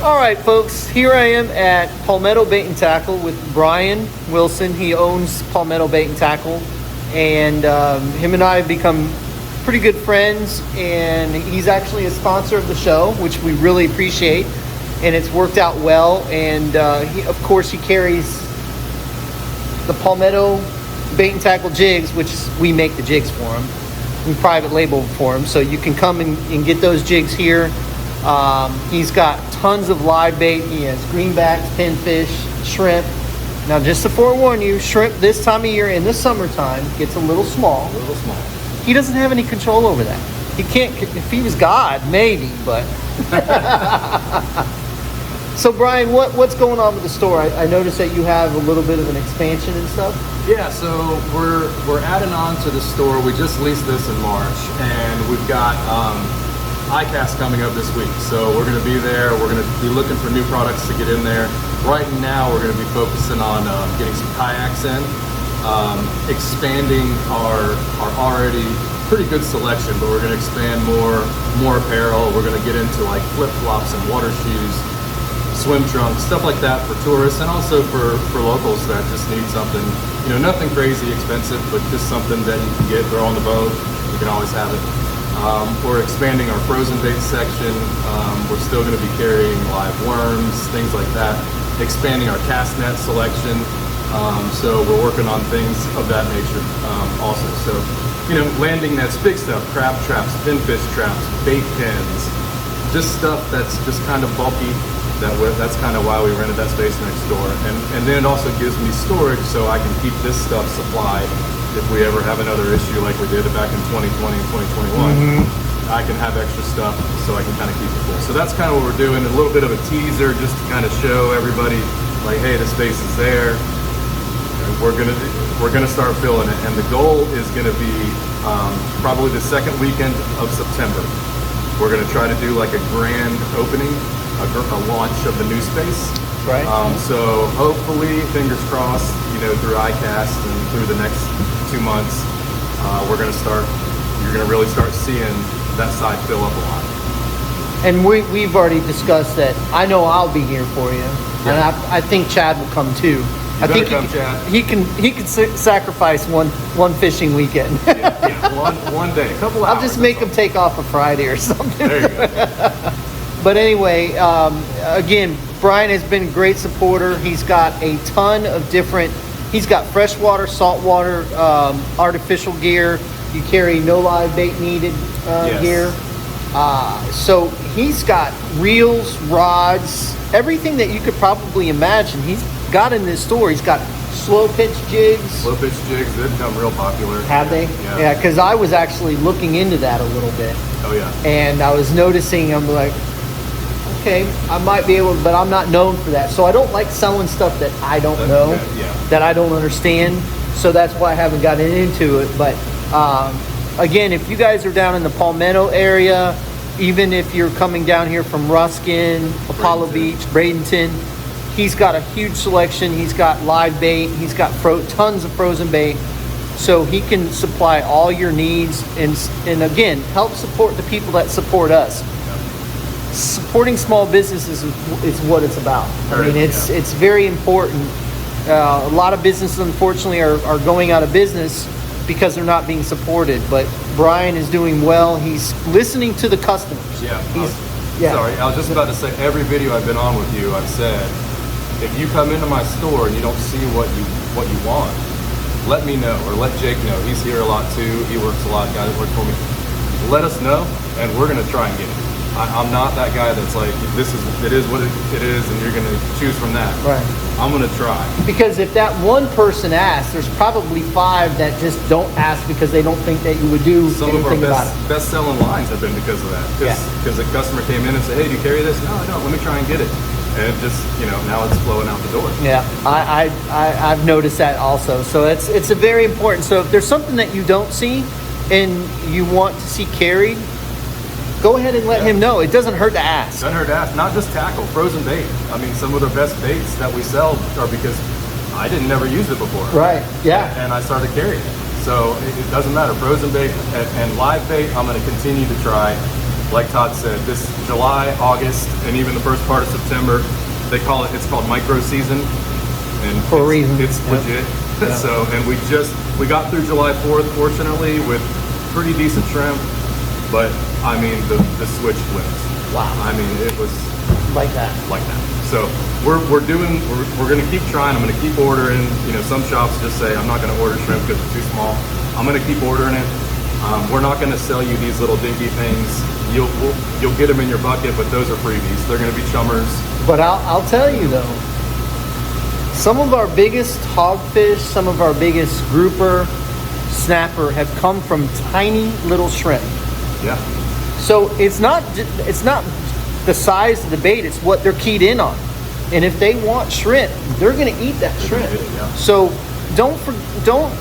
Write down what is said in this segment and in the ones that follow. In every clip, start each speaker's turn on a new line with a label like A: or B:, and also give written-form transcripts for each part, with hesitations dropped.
A: All right, folks, here I am at Palmetto Bait and Tackle with Brian Wilson. He owns Palmetto Bait and Tackle, and him and I have become pretty good friends, and he's actually a sponsor of the show, which we really appreciate, and it's worked out well. And of course, he carries the Palmetto Bait and Tackle jigs, which we make the jigs for him. We private label for him, so you can come and get those jigs here. He's got tons of live bait. He has greenbacks, pinfish, shrimp. Now, just to forewarn you, shrimp this time of year in the summertime gets a little small. He doesn't have any control over that. He can't. If he was God, maybe, but. So, Brian, what's going on with the store? I noticed that you have a little bit of an expansion and stuff.
B: Yeah, so we're adding on to the store. We just leased this in March, and we've got ICAST coming up this week. So we're going to be there. We're going to be looking for new products to get in there. Right now, we're going to be focusing on getting some kayaks in, expanding our already pretty good selection, but we're going to expand more apparel. We're going to get into like flip-flops and water shoes, swim trunks, stuff like that for tourists, and also for locals that just need something, nothing crazy expensive, but just something that you can get, throw on the boat. You can always have it. We're expanding our frozen bait section. We're still going to be carrying live worms, things like that. Expanding our cast net selection. So we're working on things of that nature also. So, landing nets, big stuff, crab traps, pinfish traps, bait pins, just stuff that's just kind of bulky. That's kind of why we rented that space next door. And then it also gives me storage so I can keep this stuff supplied if we ever have another issue like we did back in 2020 and 2021. I can have extra stuff so I can kind of keep it full. So that's kind of what we're doing, a little bit of a teaser just to kind of show everybody like, hey, the space is there. And we're gonna start filling it, and the goal is gonna be probably the second weekend of September. We're gonna try to do like a grand opening, a launch of the new space.
A: Right.
B: So hopefully, fingers crossed, through ICAST and through the next 2 months, you're gonna really start seeing that side fill up a lot.
A: And we've already discussed that. I know I'll be here for you, and I think Chad will come too. I think
B: Chad.
A: He can sacrifice one fishing weekend.
B: one day, a couple hours.
A: I'll just make him take off a Friday or something.
B: There you go.
A: But anyway, again, Brian has been a great supporter. He's got a ton of different. He's got freshwater, saltwater, artificial gear. You carry no live bait needed gear. So he's got reels, rods, everything that you could probably imagine. He's got in this store. He's got slow pitch jigs.
B: Slow pitch jigs, they've become real popular.
A: Have they? Yeah, because I was actually looking into that a little bit.
B: Oh yeah.
A: And I was noticing, I'm like, okay, I might be able, but I'm not known for that. So I don't like selling stuff that I don't know, that I don't understand. So that's why I haven't gotten into it. But again, if you guys are down in the Palmetto area, even if you're coming down here from Ruskin, Apollo Beach, Bradenton, he's got a huge selection. He's got live bait. He's got tons of frozen bait. So he can supply all your needs and again, help support the people that support us. Supporting small businesses is what it's about. I mean, it's very important. A lot of businesses, unfortunately, are going out of business because they're not being supported. But Brian is doing well. He's listening to the customers.
B: Sorry, I was just about to say, every video I've been on with you, I've said, if you come into my store and you don't see what you want, let me know, or let Jake know. He's here a lot too. He works a lot. Guys that work for me. Let us know, and we're gonna try and get it. I'm not that guy that's like, it is what it is, and you're gonna choose from that.
A: Right.
B: I'm gonna try.
A: Because if that one person asks, there's probably 5 that just don't ask because they don't think that you would do
B: Some
A: anything
B: of our
A: about it.
B: best selling lines have been because of that. Because the customer came in and said, hey, do you carry this? No, I don't. Let me try and get it. And it just, now it's flowing out the door. Yeah,
A: I've noticed that also. So it's a very important. So if there's something that you don't see and you want to see carried, go ahead and let him know. It doesn't hurt to ask.
B: Doesn't hurt to ask. Not just tackle, frozen bait. I mean, some of the best baits that we sell are because I didn't never use it before.
A: Right, yeah.
B: And I started carrying it. So it doesn't matter. Frozen bait and live bait, I'm going to continue to try. like Todd said, this July, August, and even the first part of September, it's called micro season. And
A: For a reason.
B: It's legit.
A: Yeah.
B: So, and we got through July 4th, fortunately, with pretty decent shrimp. But I mean, the switch flipped.
A: Wow.
B: I mean, it was
A: Like that.
B: like that. So we're going to keep trying. I'm going to keep ordering. You know, some shops just say I'm not going to order shrimp because it's too small. I'm going to keep ordering it. We're not going to sell you these little dinky things. You'll get them in your bucket, but those are freebies. They're going to be chummers.
A: But I'll tell you though, some of our biggest hogfish, some of our biggest grouper, snapper have come from tiny little shrimp.
B: Yeah.
A: So it's not the size of the bait, it's what they're keyed in on. And if they want shrimp, they're going to eat that shrimp.
B: Yeah.
A: So don't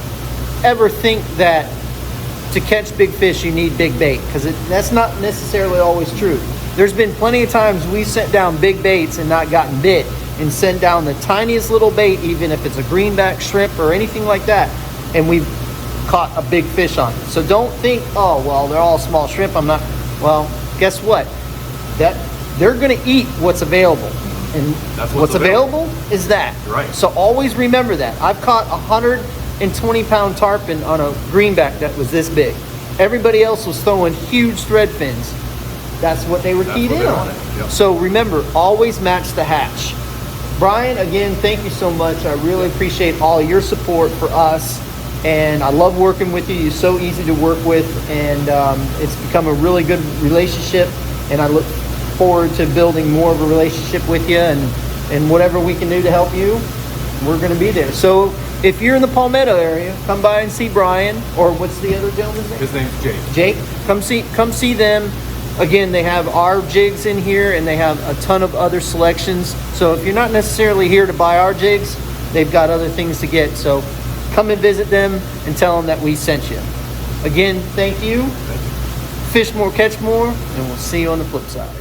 A: ever think that to catch big fish you need big bait, because that's not necessarily always true. There's been plenty of times we sent down big baits and not gotten bit, and sent down the tiniest little bait, even if it's a greenback shrimp or anything like that, and we've caught a big fish on it. So don't think, oh well, they're all small shrimp, I'm not. Well, guess what? That they're going to eat what's available, and
B: That's
A: what's available is that.
B: Right.
A: So always remember that. I've caught 120-pound tarpon on a greenback that was this big. Everybody else was throwing huge thread fins. That's what they were
B: That's
A: keyed
B: what
A: in
B: they
A: on.
B: wanted. Yep.
A: So remember, always match the hatch. Brian, again, thank you so much. I really appreciate all your support for us, and I love working with you. You're so easy to work with, and it's become a really good relationship, and I look forward to building more of a relationship with you, and whatever we can do to help you, we're going to be there. So if you're in the Palmetto area, come by and see Brian, or what's the other gentleman's name?
B: His name's Jake.
A: Jake, come see them. Again, they have our jigs in here, and they have a ton of other selections. So if you're not necessarily here to buy our jigs, they've got other things to get. So come and visit them and tell them that we sent you. Again, thank you. Fish more, catch more, and we'll see you on the flip side.